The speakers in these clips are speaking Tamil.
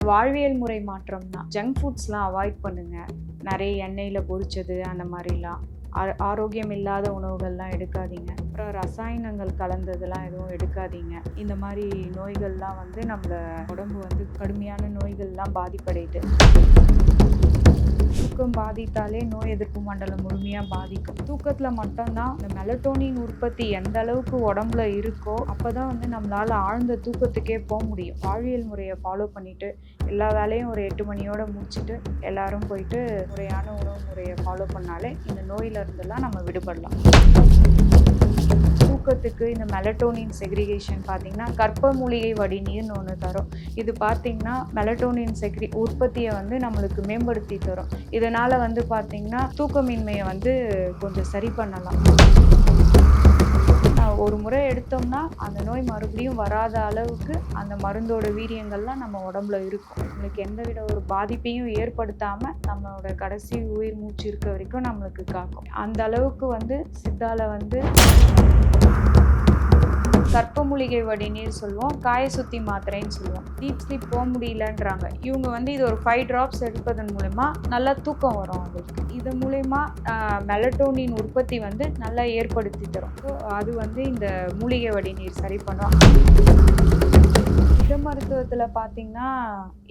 வாழ்வியல் முறை மாற்றம் தான். ஜங்க் ஃபுட்ஸ்லாம் அவாய்ட் பண்ணுங்க. நிறைய எண்ணெயில் பொரிச்சது அந்த மாதிரிலாம் ஆரோக்கியம் இல்லாத உணவுகள்லாம் எடுக்காதீங்க. அப்புறம் ரசாயனங்கள் கலந்ததெல்லாம் எதுவும் எடுக்காதீங்க. இந்த மாதிரி நோய்கள்லாம் வந்து நம்மள உடம்பு வந்து கடுமையான நோய்கள்லாம் பாதிப்படையுது. தூக்கம் பாதித்தாலே நோய் எதிர்ப்பு மண்டலம் முழுமையாக பாதிக்கும். தூக்கத்தில் மட்டும்தான் இந்த மெலட்டோனின் உற்பத்தி எந்த அளவுக்கு உடம்புல இருக்கோ அப்போ தான் வந்து நம்மளால் ஆழ்ந்த தூக்கத்துக்கே போக முடியும். வாழ்வியல் முறையை ஃபாலோ பண்ணிவிட்டு எல்லா வேலையும் ஒரு 8 மணியோடு முடிச்சுட்டு எல்லாரும் போயிட்டு முறையான உணவு முறையை ஃபாலோ பண்ணாலே இந்த நோயிலிருந்தெல்லாம் நம்ம விடுபடலாம். தூக்கத்துக்கு இந்த மெலட்டோனின் செக்ரிகேஷன் பார்த்தீங்கன்னா கற்ப மூலிகை வடிநீர்னு ஒன்று தரும். இது பார்த்தீங்கன்னா மெலட்டோனின் உற்பத்தியை வந்து நம்மளுக்கு மேம்படுத்தி தரும். இதனால் வந்து பார்த்தீங்கன்னா தூக்கமின்மையை வந்து கொஞ்சம் சரி பண்ணலாம். ஒரு முறை எடுத்தோம்னா அந்த நோய் மறுபடியும் வராத அளவுக்கு அந்த மருந்தோட வீரியங்கள்லாம் நம்ம உடம்புல இருக்கும். நம்மளுக்கு எந்தவித ஒரு பாதிப்பையும் ஏற்படுத்தாமல் நம்மளோட கடைசி உயிர் மூச்சு இருக்க வரைக்கும் நம்மளுக்கு காக்கும். அந்த அளவுக்கு வந்து சித்தால வந்து கற்ப மூலிகை வடிநீர் சொல்லுவோம், காய சுத்தி மாத்திரைன்னு சொல்லுவோம். டீப் ஸ்லீப் போக முடியலன்றாங்க. இவங்க வந்து இது ஒரு 5 ட்ராப்ஸ் எடுப்பதன் மூலமா நல்லா தூக்கம் வரும். அவங்களுக்கு இது மூலயமா மெலட்டோனின் உற்பத்தி வந்து நல்லா ஏற்படுத்தி தரும். ஸோ அது வந்து இந்த மூலிகை வடிநீர் சரி பண்ணும். சித்த மருத்துவத்தில் பார்த்தீங்கன்னா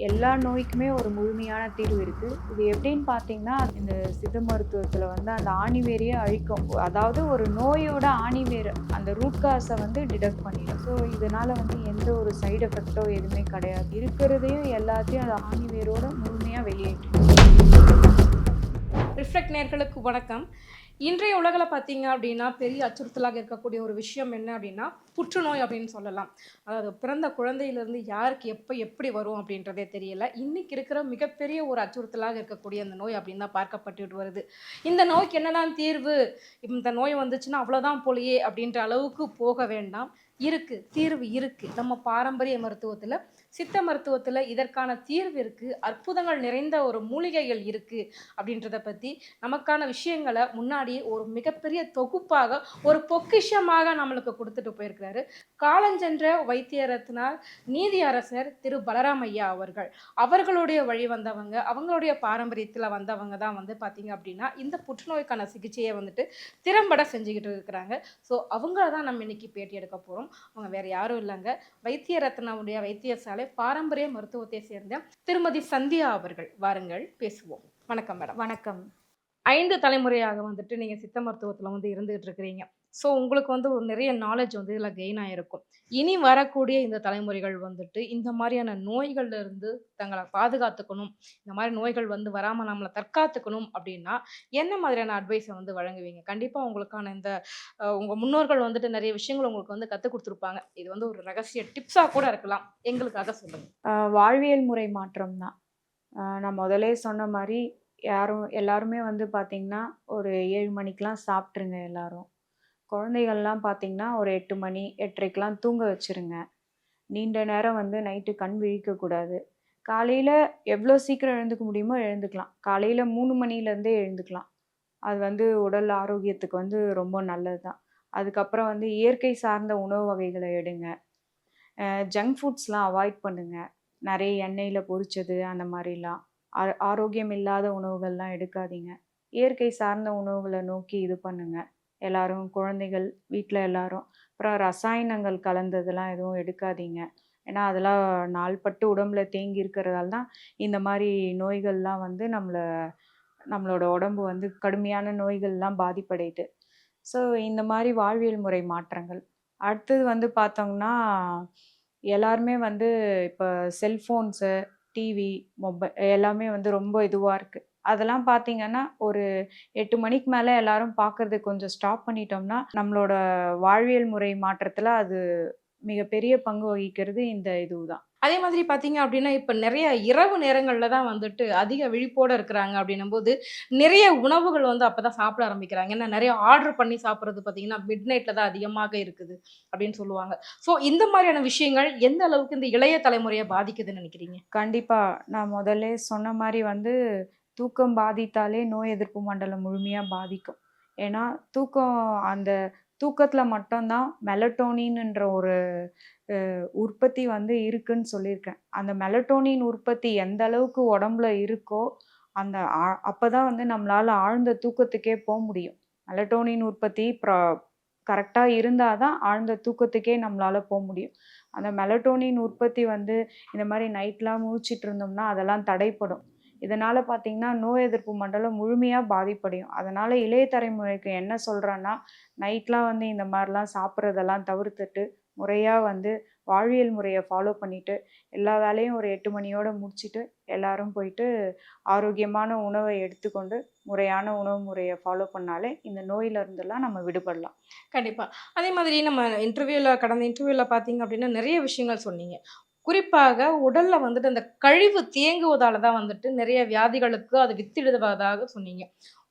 எல்லா நோய்க்குமே ஒரு முழுமையான தீர்வு இருக்குது. இது எப்படின்னு பார்த்தீங்கன்னா இந்த சித்த மருத்துவத்தில் வந்து அந்த ஆணிவேரையே அழிக்கும். அதாவது ஒரு நோயோட ஆணிவேர் அந்த ரூட் காஸை வந்து டிடெக்ட் பண்ணிடும். ஸோ இதனால் வந்து எந்த ஒரு சைடு எஃபெக்டோ எதுவுமே கிடையாது. இருக்கிறதையும் எல்லாத்தையும் அந்த ஆணிவேரோட முழுமையாக வெளியேற்றும். ரிஃப்ளெக்ட் நேயர்களுக்கு வணக்கம். இன்றைய உலகில் பார்த்தீங்க அப்படின்னா பெரிய அச்சுறுத்தலாக இருக்கக்கூடிய ஒரு விஷயம் என்ன அப்படின்னா புற்றுநோய் அப்படின்னு சொல்லலாம். அதாவது பிறந்த குழந்தையிலேருந்து யாருக்கு எப்போ எப்படி வரும் அப்படின்றதே தெரியல. இன்றைக்கி இருக்கிற மிகப்பெரிய ஒரு அச்சுறுத்தலாக இருக்கக்கூடிய அந்த நோய் அப்படின்னு தான் பார்க்கப்பட்டுட்டு வருது. இந்த நோய்க்கு என்னதான் தீர்வு, இந்த நோய் வந்துச்சுன்னா அவ்வளோதான் போலையே அப்படின்ற அளவுக்கு போக வேண்டாம். இருக்குது, தீர்வு இருக்குது. நம்ம பாரம்பரிய மருத்துவத்தில், சித்த மருத்துவத்தில் இதற்கான தீர்வு இருக்குது. அற்புதங்கள் நிறைந்த ஒரு மூலிகைகள் இருக்குது அப்படின்றத பற்றி நமக்கான விஷயங்களை முன்னாடியே ஒரு மிகப்பெரிய தொகுப்பாக ஒரு பொக்கிஷமாக நம்மளுக்கு கொடுத்துட்டு போயிருக்கிறாரு காலஞ்சென்ற வைத்திய ரத்னா நீதியரசர் திரு பலராம் ஐயா அவர்கள். அவர்களுடைய வழி வந்தவங்க, அவங்களுடைய பாரம்பரியத்தில் வந்தவங்க தான் வந்து பார்த்தீங்க அப்படின்னா இந்த புற்றுநோய்க்கான சிகிச்சையை வந்துட்டு திறம்பட செஞ்சுக்கிட்டு இருக்கிறாங்க. ஸோ அவங்கள தான் நம்ம இன்னைக்கு பேட்டி எடுக்க போகிறோம். அவங்க வேற யாரும் இல்லைங்க, வைத்திய ரத்னாவுடைய வைத்தியசாலை பாரம்பரிய மருத்துவத்தை சேர்ந்த திருமதி சந்தியா அவர்கள். வாருங்கள் பேசுவோம். வணக்கம் மேடம். வணக்கம். 5 தலைமுறையாக வந்துட்டு நீங்க சித்த மருத்துவத்துல வந்து இருந்துகிட்டு இருக்கிறீங்க. ஸோ உங்களுக்கு வந்து ஒரு நிறைய நாலேஜ் வந்து இதில் கெயின் ஆகிருக்கும். இனி வரக்கூடிய இந்த தலைமுறைகள் வந்துட்டு இந்த மாதிரியான நோய்கள்ல இருந்து தங்களை பாதுகாத்துக்கணும், இந்த மாதிரி நோய்கள் வந்து வராமல் நம்மளை தற்காத்துக்கணும் அப்படின்னா என்ன மாதிரியான அட்வைஸை வந்து வழங்குவீங்க? கண்டிப்பாக உங்களுக்கான இந்த உங்கள் முன்னோர்கள் வந்துட்டு நிறைய விஷயங்கள் உங்களுக்கு வந்து கற்றுக் கொடுத்துருப்பாங்க. இது வந்து ஒரு ரகசிய டிப்ஸாக கூட இருக்கலாம், எங்களுக்காக சொல்லுங்கள். வாழ்வியல் முறை மாற்றம் தான். நான் முதலே சொன்ன மாதிரி எல்லாருமே வந்து பார்த்திங்கன்னா ஒரு 7 மணிக்கெலாம் சாப்பிட்ருங்க. எல்லாரும் குழந்தைகள்லாம் பார்த்திங்கன்னா ஒரு 8 மணி 8:30க்கெலாம் தூங்க வச்சுருங்க. நீண்ட நேரம் வந்து நைட்டு கண் விழிக்கக்கூடாது. காலையில் எவ்வளோ சீக்கிரம் எழுந்துக்க முடியுமோ எழுந்துக்கலாம். காலையில் 3 மணிலேருந்தே எழுந்துக்கலாம். அது வந்து உடல் ஆரோக்கியத்துக்கு வந்து ரொம்ப நல்லது தான். அதுக்கப்புறம் வந்து இயற்கை சார்ந்த உணவு வகைகளை எடுங்க. ஜங்க் ஃபுட்ஸ்லாம் அவாய்ட் பண்ணுங்கள். நிறைய எண்ணெயில் பொரிச்சது அந்த மாதிரிலாம் ஆரோக்கியம் இல்லாத உணவுகள்லாம் எடுக்காதீங்க. இயற்கை சார்ந்த உணவுகளை நோக்கி இது பண்ணுங்கள். எல்லாரும், குழந்தைகள், வீட்டில் எல்லாரும். அப்புறம் ரசாயனங்கள் கலந்ததெல்லாம் எதுவும் எடுக்காதீங்க. ஏன்னா அதெல்லாம் நாள்பட்டு உடம்புல தேங்கி இருக்கிறதால தான் இந்த மாதிரி நோய்கள்லாம் வந்து நம்மளோட உடம்பு வந்து கடுமையான நோய்கள்லாம் பாதிப்படையுது. ஸோ இந்த மாதிரி வாழ்வியல் முறை மாற்றங்கள். அடுத்தது வந்து பார்த்தோம்னா எல்லாருமே வந்து இப்போ செல்ஃபோன்ஸு, டிவி, மொபைல் எல்லாமே வந்து ரொம்ப இதுவாக இருக்குது. அதெல்லாம் பார்த்தீங்கன்னா ஒரு 8 மணிக்கு மேலே எல்லாரும் பார்க்கறது கொஞ்சம் ஸ்டாப் பண்ணிட்டோம்னா நம்மளோட வாழ்வியல் முறை மாற்றத்தில் அது மிகப்பெரிய பங்கு வகிக்கிறது இந்த இதுதான். அதே மாதிரி பார்த்தீங்க அப்படின்னா, இப்ப நிறைய இரவு நேரங்கள்ல தான் வந்துட்டு அதிக விழிப்போட இருக்கிறாங்க அப்படின்னும்போது, நிறைய உணவுகள் வந்து அப்பதான் சாப்பிட ஆரம்பிக்கிறாங்க. ஏன்னா நெறைய ஆர்டர் பண்ணி சாப்பிடுறது பார்த்தீங்கன்னா, மிட் நைட்ல தான் அதிகமாக இருக்குது அப்படின்னு சொல்லுவாங்க. ஸோ இந்த மாதிரியான விஷயங்கள் எந்த அளவுக்கு இந்த இளைய தலைமுறைய பாதிக்குதுன்னு நினைக்கிறீங்க? கண்டிப்பா. நான் முதல்லே சொன்ன மாரி வந்து தூக்கம் பாதித்தாலே நோய் எதிர்ப்பு மண்டலம் முழுமையா பாதிக்கும். ஏன்னா தூக்கம் அந்த தூக்கத்தில் மட்டும்தான் மெலட்டோனின்ன்ற ஒரு உற்பத்தி வந்து இருக்குன்னு சொல்லியிருக்கேன். அந்த மெலட்டோனின் உற்பத்தி எந்த அளவுக்கு உடம்புல இருக்கோ, அந்த அப்பதான் வந்து நம்மளால ஆழ்ந்த தூக்கத்துக்கே முடியும். மெலட்டோனின் உற்பத்தி கரெக்ட்டா இருந்தா தான் ஆழ்ந்த தூக்கத்துக்கே நம்மளால முடியும். அந்த மெலட்டோனின் உற்பத்தி வந்து இந்த மாரி நைட்லாம் முழிச்சிட்டு இருந்தோம்னா, அதெல்லாம் தடைப்படும். இதனால பார்த்தீங்கன்னா, நோய் எதிர்ப்பு மண்டலம் முழுமையா பாதிப்படையும். அதனால இளைய தலைமுறைக்கு என்ன சொல்றேன்னா, நைட்லாம் வந்து இந்த மாரிலாம் சாப்பிடுறதெல்லாம் தவிர்த்துட்டு, முறையா வந்து வாழ்வியல் முறைய ஃபாலோ பண்ணிட்டு, எல்லா வேலையும் ஒரு 8 மணியோட முடிச்சுட்டு, எல்லாரும் போயிட்டு ஆரோக்கியமான உணவை எடுத்துக்கொண்டு, முறையான உணவு முறைய ஃபாலோ பண்ணாலே, இந்த நோயில இருந்தெல்லாம் நம்ம விடுபடலாம். கண்டிப்பா. அதே மாதிரி நம்ம கடந்த இன்டர்வியூல பார்த்தீங்க அப்டின்னா, நெறைய விஷயங்கள் சொன்னீங்க. குறிப்பாக உடல்ல வந்துட்டு அந்த கழிவு தேங்குவதால தான் வந்துட்டு நெறைய வியாதிகளுக்கு அது வித்திடுவதாக சொன்னீங்க.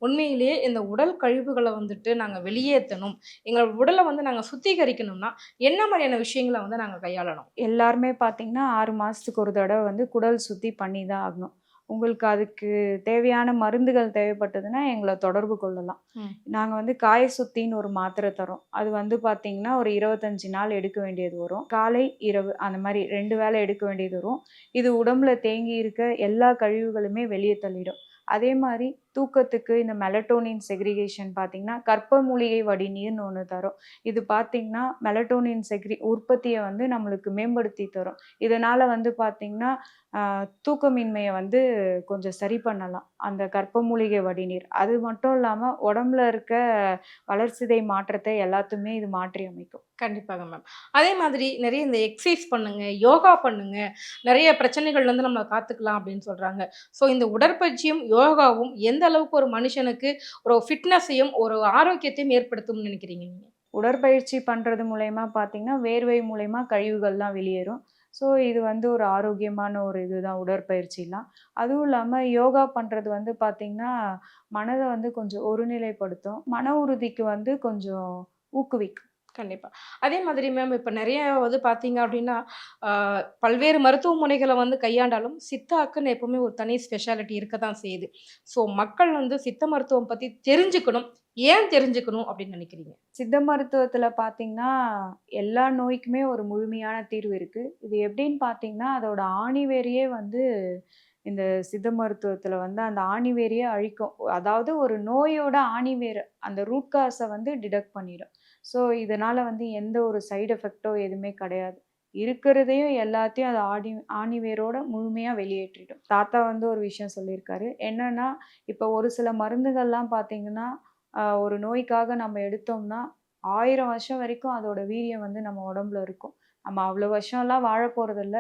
உண்மையிலேயே இந்த உடல் கழிவுகள வந்துட்டு நாங்க வெளியேத்தணும். எங்களோட உடல வந்து நாங்க சுத்திகரிக்கணும்னா, என்ன மாரியான விஷயங்கள வந்து நாங்க கையாளணும்? எல்லாருமே பார்த்தீங்கன்னா, 6 மாசத்துக்கு ஒரு தடவ வந்து குடல் சுத்தி பண்ணி தான் ஆகணும். உங்களுக்கு அதுக்கு தேவையான மருந்துகள் தேவைப்பட்டதுன்னா, எங்கள தொடர்பு கொள்ளலாம். ம். நாங்க வந்து காய சுத்தின்னு ஒரு மாத்திரை தர்றோம். அது வந்து பார்த்தீங்கன்னா, ஒரு 25 நாள் எடுக்க வேண்டியது வரும். காலை, இரவு அந்த மாரி 2 வேளை எடுக்க வேண்டியது வரும். இது உடம்புல தேங்கி இருக்க எல்லா கழிவுகளுமே வெளிய தள்ளிடும். அதே மாரி தூக்கத்துக்கு இந்த மெலட்டோனின் செக்ரிகேஷன் பார்த்தீங்கன்னா, கற்ப மூலிகை வடிநீர்ன்னு ஒண்ணு தர்றோம். இது பார்த்தீங்கன்னா, மெலட்டோனின் உற்பத்திய வந்து நம்மளுக்கு மேம்படுத்தி தரும். இதனால வந்து பார்த்தீங்கன்னா, அ தூக்கமின்மைய வந்து கொஞ்சம் சரி பண்ணலாம். அந்த கற்ப மூலிகை வடிநீர். அது மட்டும் இல்லாம உடம்புல இருக்க வளர்சிதை மாற்றத்தை எல்லாத்தையுமே இது மாற்றி அமைக்கும். கண்டிப்பாக மேம். அதே மாதிரி நெறைய இந்த எக்சர்சைஸ் பண்ணுங்க, யோகா பண்ணுங்க. நெறைய பிரச்சனைகள்லருந்து நம்மள காத்துக்கலாம் அப்படின்னு சொல்றாங்க. ஸோ இந்த உடற்பயிற்சியும், யோகாவும் எந்த அளவுக்கு ஒரு மனுஷனுக்கு ஒரு ஃபிட்னஸையும், ஒரு ஆரோக்கியத்தையும் ஏற்படுத்தும்னு நினைக்கிறீங்க நீங்க? உடற்பயிற்சி பண்றது மூலியமா பார்த்தீங்கன்னா, வேர்வை மூலியமா கழிவுகள்லாம் வெளியேறும். ஸோ இது வந்து ஒரு ஆரோக்கியமான ஒரு இதுதான் உடற்பயிற்சிலாம். அதுவும் இல்லாம யோகா பண்றது வந்து பார்த்தீங்கன்னா, மனத வந்து கொஞ்சம் ஒருநிலைப்படுத்தும். மன உறுதிக்கு வந்து கொஞ்சம் ஊக்குவிக்கும். கண்டிப்பா. அதே மாதிரி மேம் இப்ப நெறைய வந்து பார்த்தீங்க அப்டின்னா, ஆ பல்வேறு மருத்துவ முறைகள வந்து கையாண்டாலும், சித்தாக்குன்னு எப்பவுமே ஒரு தனி ஸ்பெஷாலிட்டி இருக்க தான் செய்யுது. ஸோ மக்கள் வந்து சித்த மருத்துவம் பத்தி தெரிஞ்சுக்கணும். ஏன் தெரிஞ்சுக்கணும் அப்டின்னு நெனைக்கிறீங்க? சித்த மருத்துவத்துல பார்த்தீங்கன்னா, எல்லா நோய்க்குமே ஒரு முழுமையான தீர்வு இருக்கு. இது எப்படின்னு பார்த்தீங்கன்னா, அதோட ஆணிவேரையே வந்து இந்த சித்த மருத்துவத்துல வந்து அந்த ஆணிவேரையே அழிக்கும். அதாவது ஒரு நோயோட ஆணிவேர் அந்த ரூட் காஸ வந்து டிடெக்ட் பண்ணிடும். ஸோ, இதனால வந்து எந்த ஒரு சைட் எஃபெக்ட்டோ எதுவுமே கிடையாது. இருக்கிறதையும் எல்லாத்தையும் அது ஆணிவேரோட முழுமையா வெளியேற்றிடும். தாத்தா வந்து ஒரு விஷயம் சொல்லியிருக்காரு. என்னன்னா, இப்ப ஒரு சில மருந்துகள்லாம் பார்த்தீங்கன்னா, ஒரு நோய்க்காக நம்ம எடுத்தோம்னா, 1000 வருஷம் வரைக்கும் அதோட வீரியம் வந்து நம்ம உடம்புல இருக்கும். நம்ம அவ்வளோ வருஷம்லாம் வாழப் போறதில்ல.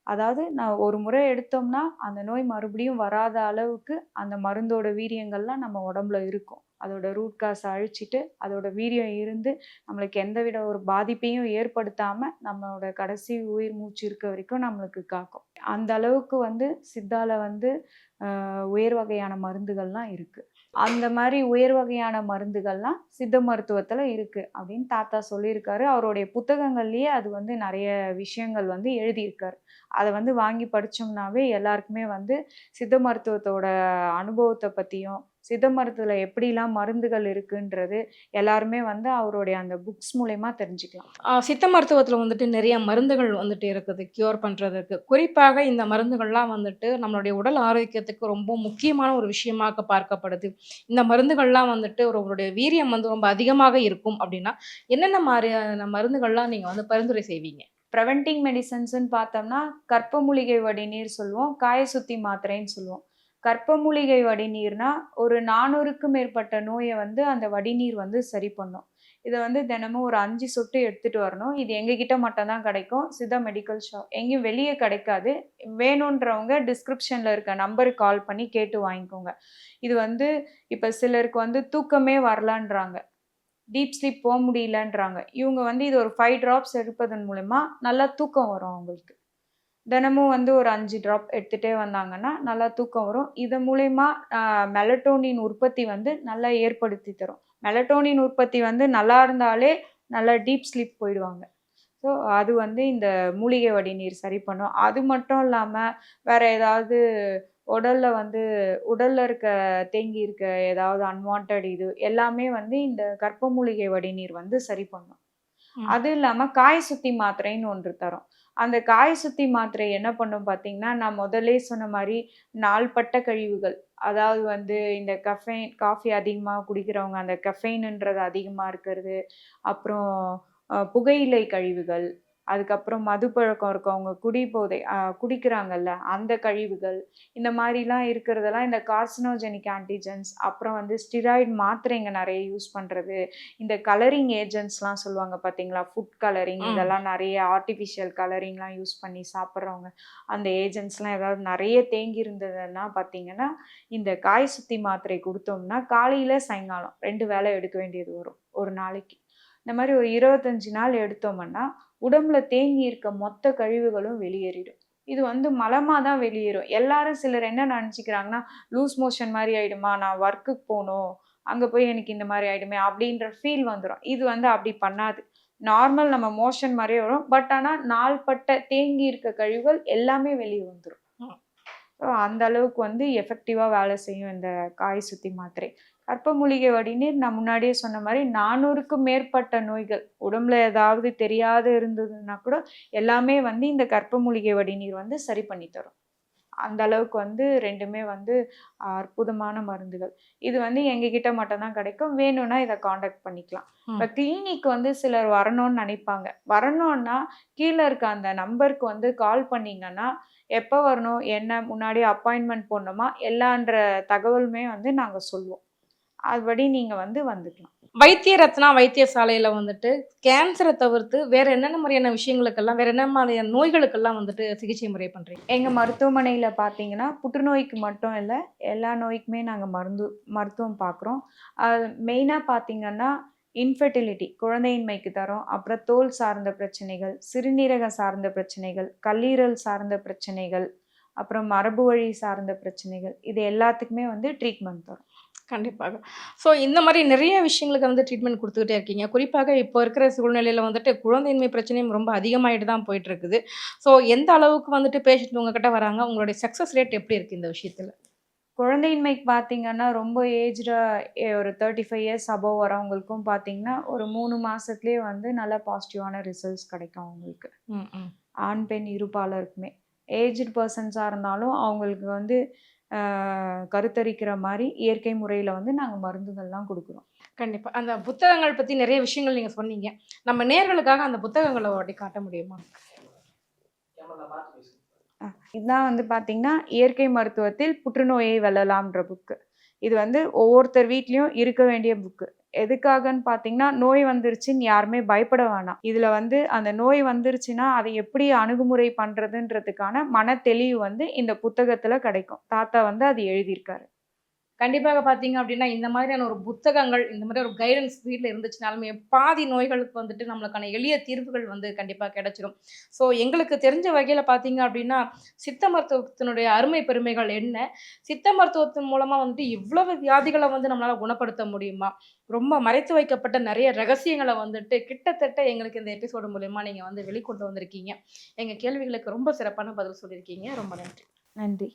அதாவது நான் ஒரு முறை எடுத்தோம்னா, அந்த நோய் மறுபடியும் வராத அளவுக்கு அந்த மருந்தோட வீரியங்கள்லாம் நம்ம உடம்புல இருக்கும். அதோட ரூட் காஸ அழிச்சிட்டு, அதோட வீரியம் இருந்து, நம்மளுக்கு எந்தவித ஒரு பாதிப்பையும் ஏற்படுத்தாம, நம்மளோட கடைசி உயிர் மூச்சு இருக்க வரைக்கும் நம்மளுக்கு காக்கும். அந்த அளவுக்கு வந்து சித்தால வந்து உயர் வகையான மருந்துகள்லாம் இருக்கு. அந்த மாரி உயர் வகையான மருந்துகள்லாம் சித்த மருத்துவத்துல இருக்கு அப்படின்னு தாத்தா சொல்லியிருக்காரு. அவருடைய புத்தகங்கள்லயே அது வந்து நெறைய விஷயங்கள் வந்து எழுதியிருக்காரு. அத வந்து வாங்கி படிச்சோம்னாவே எல்லாருக்குமே வந்து சித்த மருத்துவத்தோட அனுபவத்த பத்தியும், சித்த மருத்துவத்துல எப்படிலாம் மருந்துகள் இருக்குன்றது எல்லாருமே வந்து அவருடைய அந்த புக்ஸ் மூலியமா தெரிஞ்சுக்கலாம். சித்த மருத்துவத்தில வந்துட்டு நெறைய மருந்துகள் வந்துட்டு இருக்குது, கியூர் பண்றதுக்கு. குறிப்பாக இந்த மருந்துகள்லாம் வந்துட்டு நம்மளுடைய உடல் ஆரோக்கியத்துக்கு ரொம்ப முக்கியமான ஒரு விஷயமாக பார்க்கப்படுது. இந்த மருந்துகள்லாம் வந்துட்டு ஒருவருடைய வீரியம் வந்து ரொம்ப அதிகமாக இருக்கும் அப்டின்னா, என்னென்ன மாரியான மருந்துகள்லாம் நீங்க வந்து பரிந்துரை செய்வீங்க? பிரிவென்டிவ் மெடிசின்ஸ்ன்னு பார்த்தோம்னா, கற்ப மூலிகை வடிநீர் சொல்லுவோம். காய சுத்தி மாத்திரைன்னு சொல்லுவோம். கற்ப மூலிகை வடிநீர்னா, ஒரு 400க்கும் மேற்பட்ட நோய வந்து அந்த வடிநீர் வந்து சரி பண்ணும். இத வந்து தினமும் ஒரு 5 சொட்டு எடுத்துட்டு வரணும். இது எங்ககிட்ட மட்டும் தான் கிடைக்கும். Siddha medical shop. எங்கேயும் வெளிய கிடைக்காது. வேணுன்றவங்க டிஸ்கிரிப்ஷன்ல இருக்க நம்பருக்கு கால் பண்ணி கேட்டு வாங்கிக்கோங்க. இது வந்து இப்ப சிலருக்கு வந்து தூக்கமே வரலன்றாங்க. Deep sleep முடியலன்றாங்க. இவங்க வந்து இது ஒரு 5 டிராப்ஸ் எடுப்பதன் மூலியமா நல்லா தூக்கம் வரும் அவங்களுக்கு. தினமும் வந்து ஒரு 5 டிராப் எடுத்துட்டே வந்தாங்கன்னா, நல்லா தூக்கம் வரும். இது மூலியமா அ மெலட்டோனின் உற்பத்தி வந்து நல்லா ஏற்படுத்தி தரும். மெலட்டோனின் உற்பத்தி வந்து நல்லா இருந்தாலே, நல்லா டீப் ஸ்லீப் போயிடுவாங்க. ஸோ, அது வந்து இந்த மூலிகை வடிநீர் சரி பண்ணும். அது மட்டும் இல்லாம, வேற ஏதாவது உடல்ல வந்து உடல்ல இருக்க தேங்கி இருக்க ஏதாவது அன்வான்டட் இது எல்லாமே வந்து இந்த கற்ப மூலிகை வடிநீர் வந்து சரி பண்ணும். ம். அது இல்லாம காய் சுத்தி மாத்திரைன்னு ஒன்று தரோம். அந்த காய் சுத்தி மாத்திரை என்ன பண்ணும் பார்த்தீங்கன்னா, நான் முதல்லயே சொன்ன மாரி நாள்பட்ட கழிவுகள், அதாவது வந்து இந்த காஃபி அதிகமா குடிக்கிறவங்க அந்த கெஃபைன்ன்றது அதிகமா இருக்கிறது. அப்புறம் புகையிலை கழிவுகள், அதுக்கப்புறம் மது பழக்கம் இருக்கவங்க குடிக்கிறாங்கல்ல, அந்த கழிவுகள், இந்த மாரிலாம் இருக்கிறதெல்லாம் இந்த கார்சினோஜெனிக் ஆன்டிஜென்ஸ், அப்புறம் வந்து ஸ்டிராய்டு மாத்திரைங்க நெறைய யூஸ் பண்றது, இந்த கலரிங் ஏஜென்ட்ஸ்லாம் சொல்லுவாங்க பார்த்தீங்களா? ஃபுட் கலரிங் ம். இதெல்லாம் நெறைய ஆர்ட்டிஃபிஷியல் கலரிங்லாம் யூஸ் பண்ணி சாப்பிடுறவங்க. அந்த ஏஜென்ட்ஸ்லாம் ஏதாவது நெறைய தேங்கி இருந்ததுன்னா பார்த்தீங்கன்னா, இந்த காய் சுத்தி மாத்திரை குடுத்தோம்னா, காலையில, சாயங்காலம் 2 வேளை எடுக்க வேண்டியது வரும், ஒரு நாளைக்கு. இந்த மாரி ஒரு 25 நாள் எடுத்தோம்ன்னா, உடம்புல தேங்கி இருக்க மொத்த கழிவுகளும் வெளியேறிடும். இது வந்து மலமா தான் வெளியேறும். எல்லாரும் சிலர் என்ன நெனச்சுக்கிறாங்கன்னா, லூஸ் மோஷன் மாரி ஆயிடுமா? நான் ஒர்க்குக்கு போணும். அங்க போய் எனக்கு இந்த மாரி ஆயிடுமே! அப்டின்ற ஃபீல் வந்துரும். இது வந்து அப்டி பண்ணாது. நார்மல் நம்ம மோஷன் மாரியே வரும். பட் ஆனா, நாள்பட்ட தேங்கி இருக்க கழிவுகள் எல்லாமே வெளிய வந்துரும். ம். அந்த அளவுக்கு வந்து எஃபெக்டிவா வேலை செய்யும் இந்த காய் சுத்தி மாத்திரை. கற்ப மூலிகை வடிநீர் நான் முன்னாடியே சொன்ன மாரி 400க்கும் மேற்பட்ட நோய்கள், உடம்புல ஏதாவது தெரியாத இருந்ததுன்னா கூட, எல்லாமே வந்து இந்த கற்ப மூலிகை வடிநீர் வந்து சரி பண்ணி தரும். அந்த அளவுக்கு வந்து 2மே வந்து அற்புதமான மருந்துகள். இது வந்து எங்ககிட்ட மட்டும் தான் கிடைக்கும். வேணும்னா இத கான்டாக்ட் பண்ணிக்கலாம். ம். இப்ப கிளினிக் வந்து சிலர் வரணும்னு நெனைப்பாங்க. வரணும்னா, கீழ இருக்க அந்த நம்பருக்கு வந்து கால் பண்ணீங்கன்னா, எப்ப வரணும்? என்ன? முன்னாடி அப்பாயின்ட்மென்ட் போடணுமா? எல்லான்ற தகவலுமே வந்து நாங்க சொல்லுவோம். அதுபடி நீங்க வந்து வந்துக்கலாம். வைத்திய ரத்னா வைத்தியசாலையில வந்துட்டு கேன்சர தவிர்த்து வேற என்னென்ன மாரியான விஷயங்களுக்கெல்லாம், வேற என்ன மாரியான நோய்களுக்கெல்லாம் வந்துட்டு சிகிச்சை முறை பண்றீங்க? எங்க மருத்துவமனையில பார்த்தீங்கன்னா, புற்றுநோய்க்கு மட்டும் இல்ல, எல்லா நோய்க்குமே நாங்க மருத்துவம் பார்க்குறோம். மெயினா பார்த்தீங்கன்னா, இன்ஃபெர்டிலிட்டி குழந்தையின்மைக்கு தரோம். அப்புறம் தோல் சார்ந்த பிரச்சனைகள், சிறுநீரகம் சார்ந்த பிரச்சனைகள், கல்லீரல் சார்ந்த பிரச்சனைகள், அப்புறம் மரபு வழி சார்ந்த பிரச்சனைகள். இது எல்லாத்துக்குமே வந்து ட்ரீட்மெண்ட் தரோம். கண்டிப்பாக. ஸோ இந்த மாரி நெறைய விஷயங்களுக்கு வந்து ட்ரீட்மெண்ட் குடுத்துக்கிட்டே இருக்கீங்க. குறிப்பாக இப்போ இருக்கிற சூழ்நிலையில வந்துட்டு குழந்தையின்மை பிரச்சனையும் ரொம்ப அதிகமாயிட்டு தான் போயிட்டுருக்குது. ஸோ எந்த அளவுக்கு வந்துட்டு பேஷண்ட் உங்ககிட்ட வராங்க? உங்களுடைய சக்சஸ் ரேட் எப்படி இருக்கு இந்த விஷயத்துல? குழந்தையின்மைக்கு பார்த்தீங்கன்னா, ரொம்ப ஏஜ்டா ஒரு 35 இயர்ஸ் அபோவ் வரவங்களுக்கும் பார்த்தீங்கன்னா, ஒரு 3 மாசத்துலயே வந்து நல்ல பாசிட்டிவான ரிசல்ட்ஸ் கிடைக்கும் அவங்களுக்கு. ம், ம். ஆண், பெண் இருபாலருக்குமே. ஏஜ்டு பெர்சன்ஸா இருந்தாலும் அவங்களுக்கு வந்து கருத்தரிக்கிற மாரி இயற்கை முறையில வந்து நாங்க மருந்துகள்லாம் குடுக்குறோம். கண்டிப்பா. அந்த புத்தகங்கள் பத்தி நெறைய விஷயங்கள் நீங்க சொன்னீங்க. நம்ம நேயர்களுக்காக அந்த புத்தகங்கள ஒரு வாட்டி காட்ட முடியுமா? அ இதான் வந்து பார்த்தீங்கன்னா, இயற்கை மருத்துவத்தில் புற்றுநோயை வெல்லலாம்ன்ற புக்கு. இது வந்து ஒவ்வொருத்தர் வீட்லயும் இருக்க வேண்டிய புக்கு. எதுக்காகன்னு பார்த்தீங்கன்னா, நோய் வந்துருச்சுன்னு யாருமே பயப்பட வேணாம். இதுல வந்து அந்த நோய் வந்துருச்சுன்னா, அதை எப்படி அணுகுமுறை பண்றதுன்றதுக்கான மனத்தெளிவு வந்து இந்த புத்தகத்துல கிடைக்கும். தாத்தா வந்து அது எழுதியிருக்காரு. கண்டிப்பாக பார்த்தீங்க அப்டின்னா, இந்த மாதிரியான ஒரு புத்தகங்கள், இந்த மாரி ஒரு கைடன்ஸ் வீட்ல இருந்துச்சுனாலுமே, பாதி நோய்களுக்கு வந்துட்டு நம்மளுக்கான எளிய தீர்வுகள் வந்து கண்டிப்பா கிடைச்சிரும். ஸோ எங்களுக்கு தெரிஞ்ச வகையில பார்த்தீங்க அப்டின்னா, சித்த மருத்துவத்தினுடைய அருமை பெருமைகள் என்ன? சித்த மருத்துவத்தின் மூலமா வந்துட்டு இவ்வளவு வியாதிகள வந்து நம்மளால குணப்படுத்த முடியுமா? ரொம்ப மறைத்து வைக்கப்பட்ட நெறைய ரகசியங்கள வந்துட்டு கிட்டத்தட்ட எங்களுக்கு இந்த எபிசோடு மூலியமா நீங்க வந்து வெளிக்கொண்டு வந்திருக்கீங்க. எங்க கேள்விகளுக்கு ரொம்ப சிறப்பான பதில் சொல்லியிருக்கீங்க. ரொம்ப நன்றி. நன்றி.